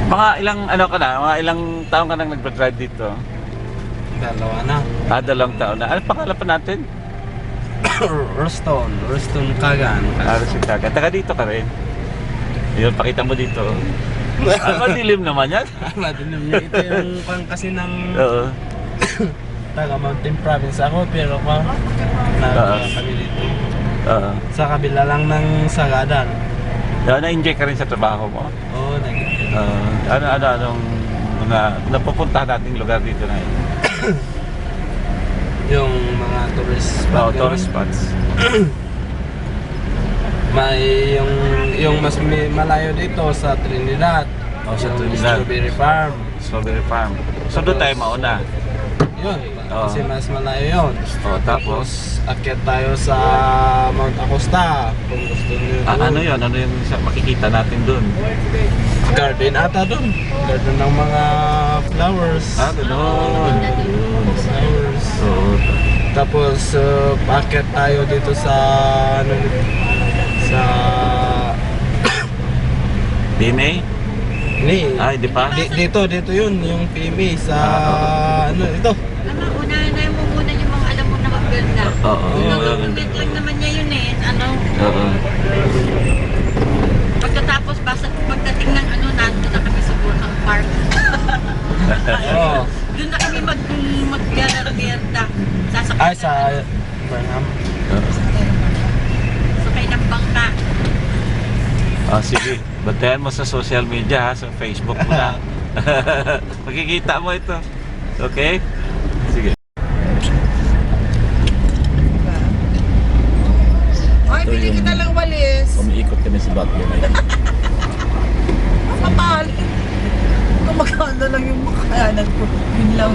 Mga ilang ano ka na, mga ilang taon ka nang nagpa-drive dito? Dalawa na. Dalawang taon na. Ano pangalan pa natin? Ruston Kagan. Si Kaga. Taga dito ka rin. Yun, pakita mo dito. Madilim naman yan. Madilim niya. Ito yung pang kasi ng Oo. taga Mountain Province ako, pero kami dito. Oo. Sa kabila lang ng Sagadan. Na-enjoy ka rin sa trabaho mo? Oo, Anong mga napupuntahan nating lugar dito na yun? yung mga tourist spot. Tourist spots. May yung mas malayo dito sa Trinidad. Sa Yung Trinidad. Strawberry Farm. Strawberry Farm. So doon tayo mauna. Yun, kasi mas malayo yun. Tapos Akyat tayo sa Mount Acosta kung gusto niyo. ano yun? Ano yung makikita natin doon? Garden ata doon. Garden ng mga flowers. Ganoon. Flowers. Oo. Tapos paakyat tayo dito sa sa DNA? ni Ay, di pa? dito yun yung PMA sa ito. Unahin mo muna yung mga alam mo na maganda. Oo. Gagawin lang naman niya yun eh. Oo. Pagkatapos, pagdating ng nandun na kami sa Burhang Park. Oo. Doon na kami mag-merienda. Ay, sa Burnham. Sakay ng bangka. Sige. Bantayan mo sa social media ha, sa Facebook mo na. Makikita mo ito. Okay? Sige. Ay, bili kita lang walis. Umiikot kami sa Baguio na yun. Kapal. Kung magkano lang yung makayanan ko. Yun lang.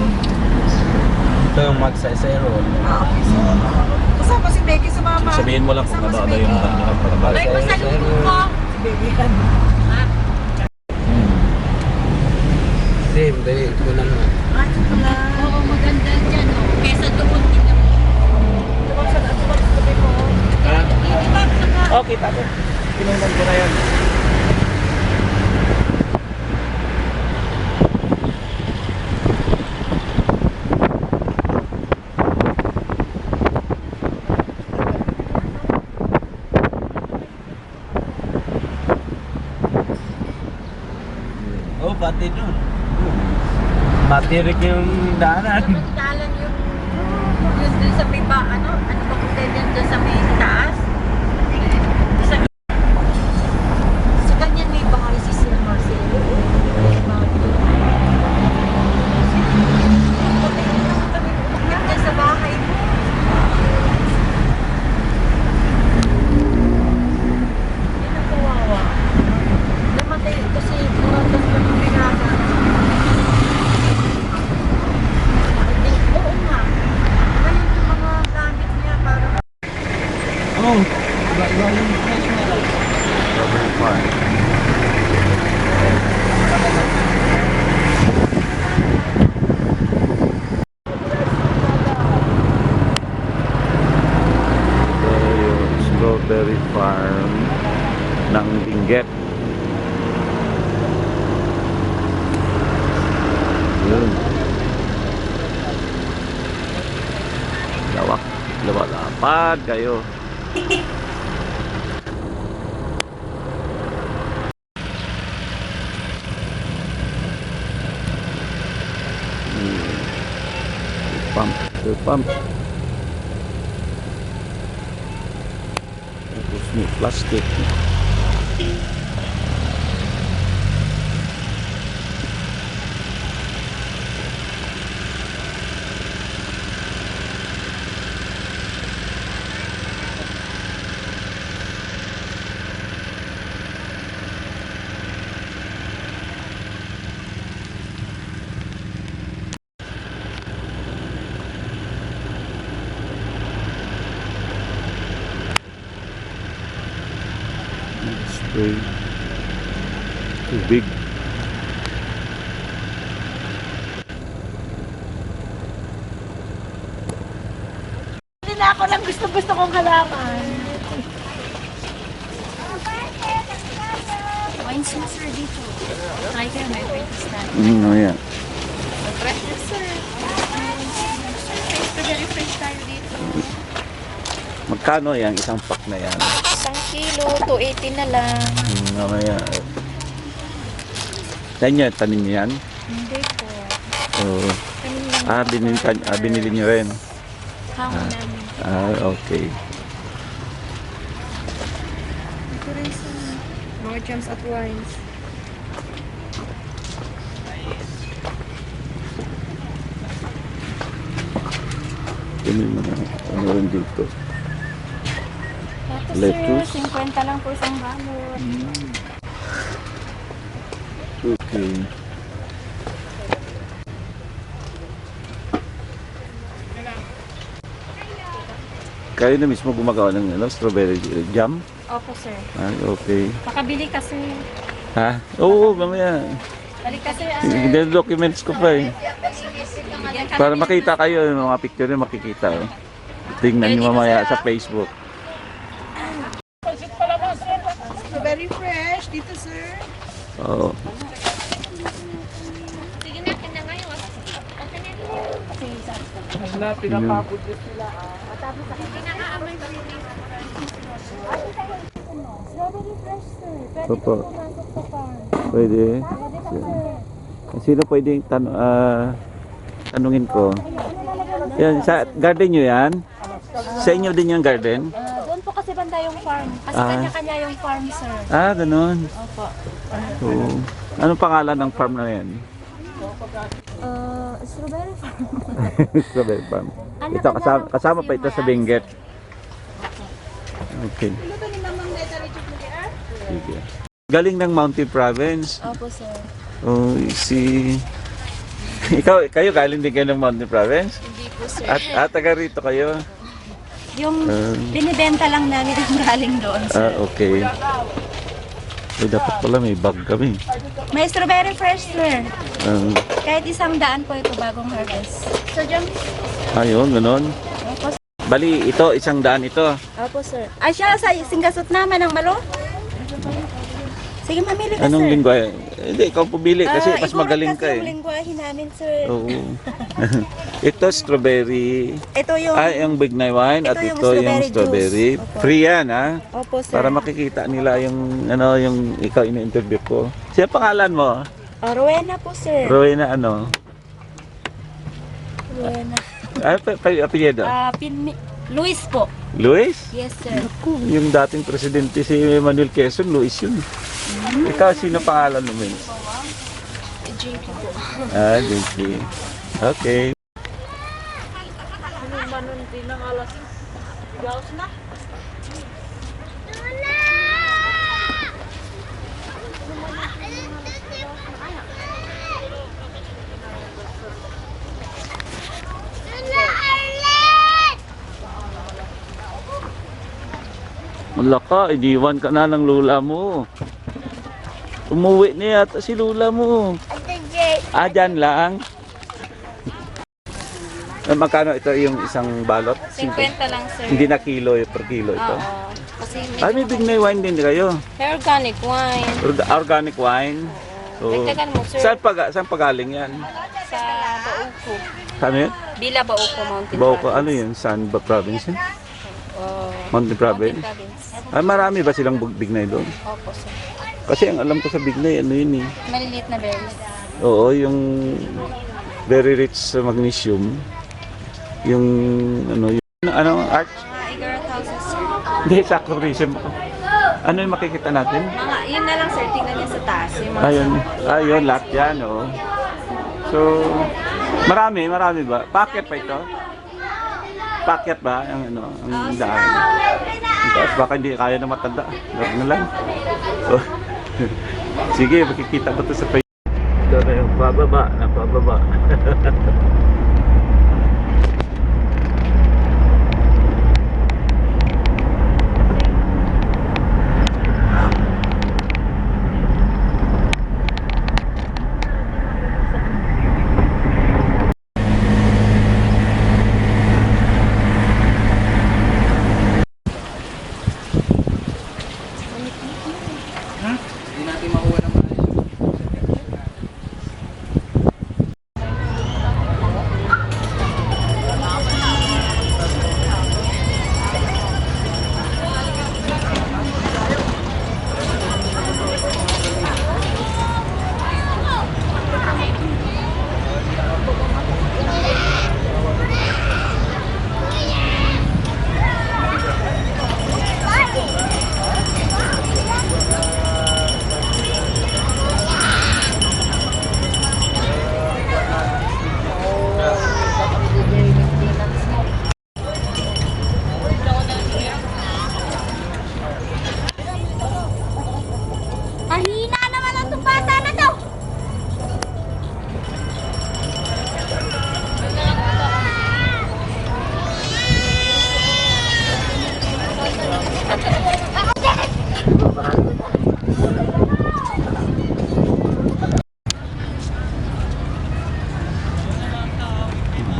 Ito yung magsaysero. Okay, so. Kasama si Becky sa mama. Sabihin mo lang kung Kasama ano si yung Becky. Ay, masalubong ko. Si Becky yan. Ha? Same, dali. Ito lang na. Ay, ito pala. Oo, maganda dyan. Kesa doon din ako. Ito sa sabi ko. Iba, saka. Okay, tapo. Pinunan ko na yan. Oh, pati dun. Matirik yung daanan. Samantalan yung dun sa may ba, ano ba kung dun sa may taas? Sa ganyan may bahay si Sir Marcelo. Kami umakyat dyan sa bahay mo. Yan ang kawawa. Namatay kasi namatay ko ng binata. Oo nga. Ngayon yung mga gamit niya parang Oh, iba yung price na lang. Strawberry Farm. Ito yung Strawberry Farm ng Benguet. Yun. Lapad kayo. Pump. Tapos may plastic. Okay. Tubig. Hindi na ako lang gusto kong halaman. Wine saucer dito. Try kayo, may breakfast na. Oh yeah. Fresh na, sir. Strawberry fresh tayo dito. Magkano yan? Isang pack na yan. 1 kilo, 280 na lang. Mamaya. Saan nyo? Tanin nyo yan? Hindi po. Oo. Kami lang. Binili nyo rin. Hango namin. Okay. Ito rin sa mga jams at wines. Binili mo na. Ano rin dito? Tapos Lettuce. sir, 50 lang po isang balot. Okay. Kayo na mismo gumagawa ng strawberry jam? Opo sir. Okay. Makabili kasi. Ha? Oo, mamaya. Balik kasi Documents ko pa eh. Para makita kayo, yung mga picture na makikita. Oh. Tingnan nyo mamaya sa Facebook. Very fresh dito, sir. Oo. Sige na, kanya ngayon. Okay na rin. Na pinapabot din sila. Strawberry fresh sir. Pwede Opo. po pumasok sa farm. Pwede. Pwede ka sir. Sino pwedeng tanungin ko? Yan, sa garden nyo yan? Sa inyo din yung garden? Doon po kasi banda yung farm. Kasi Ah. kanya-kanya yung farm sir. Ganun. Opo. Oo. Anong pangalan ng farm na yan? Strawberry farm. Strawberry farm. Ano Ito, ka kasama, na- kasama pa ito sa Benguet. Okay. Sige. Galing ng Mountain Province. Opo sir. Oh, kayo galing din kayo ng Mountain Province? Hindi po sir. At taga rito kayo? Yung Ah. binibenta lang namin ang galing doon sir. Okay. Dapat pala may bag kami. May strawberry fresh sir. Um, Kahit 100 po ito bagong harvest. Sir Jam? ayun, ganun. Opo, Bali, ito, 100 ito. Opo sir. Ay siya sa singgasot naman ng malo? Sige mamili ka Anong sir. lingwa? Hindi, ikaw pumili kasi mas igurat magaling kasi ka yung eh. lingwahe namin sir. Oo. Ito, strawberry. Ito yung... Yung Bignay wine at Ito yung ito yung strawberry strawberry. juice. Opo. Free yan, ha? Opo sir. Para makikita nila yung yung ikaw ini-interview ko. Siya pangalan mo? Rowena po sir. Rowena ano? Rowena. Apelyido? Luis po. Luis? Yes sir. Yung dating presidente si Manuel Quezon, Luis yun. Ikaw, sino pangalan mo? JP po. JP. Okay. Wala ka, iniwan ka na ng lula mo. Umuwi na yata si lula mo. Dyan lang. Magkano ito yung isang balot? 50 lang sir. Hindi na kilo per kilo ito. Oo. Kasi May Bignay wine din kayo. may organic wine. Organic wine. Oo. Dagdagan mo sir. Saan pagaling yan? Sa Bauco. Ano yun? Bila Bauco Mountain Bauco, Province. ano yun? Saan ba province yun? Oh, Mountain Province? Province. Marami ba silang Bignay doon? Opo sir. Kasi ang alam ko sa Bignay, ano yun eh. Maliliit na berries. Oo, yung very rich sa magnesium. Yung art? Igarot houses sir. Hindi, sa tourism. Ano yung makikita natin? Yun na lang sir, tingnan niya sa taas. Yung mga Ayun, lahat yan, oh. So, marami ba? Packet pa ito? Packet ba? Ang daan. Tapos baka hindi kaya na matanda. Huwag na lang. So, sige, makikita ko ito sa Facebook. Ito na yung pababa.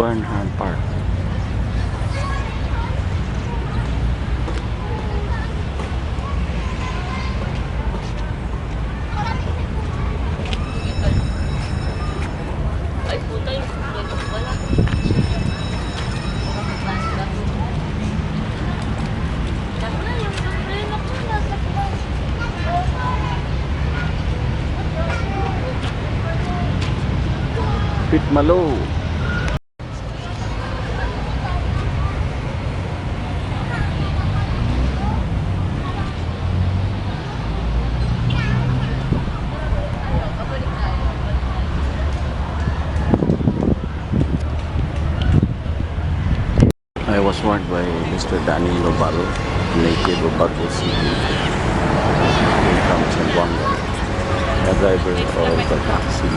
Burnham Park. Ay, puta yung wala. Naku na, yung umbrella ko nasa class. Pitmalo. I was warned by Mr. Danilo Balo, native of Baguio City. He comes in Buanga, a driver of the taxi.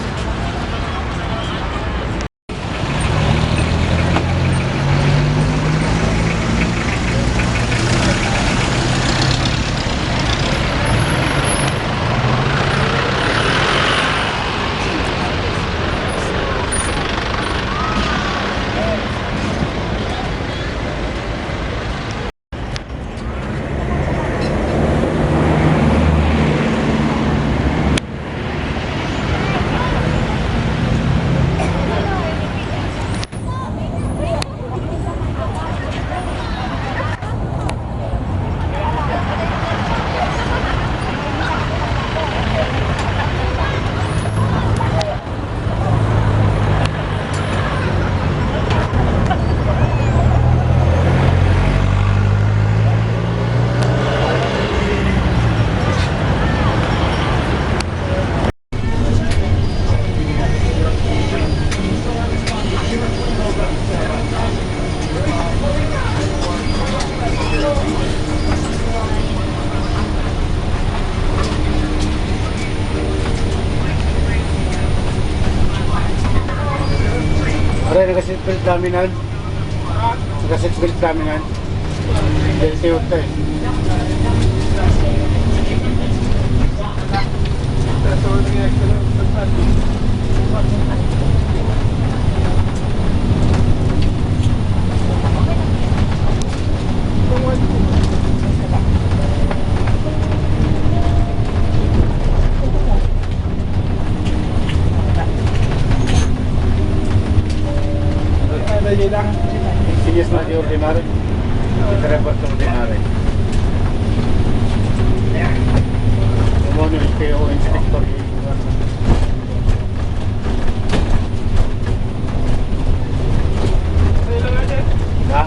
Pare, nag-seatbelt namin nan. Nag-seatbelt namin nan. Dahil Toyota eh. Siyas na di ordinary. Iterepot sa ordinary. Umuno yung PO inspector. Ha?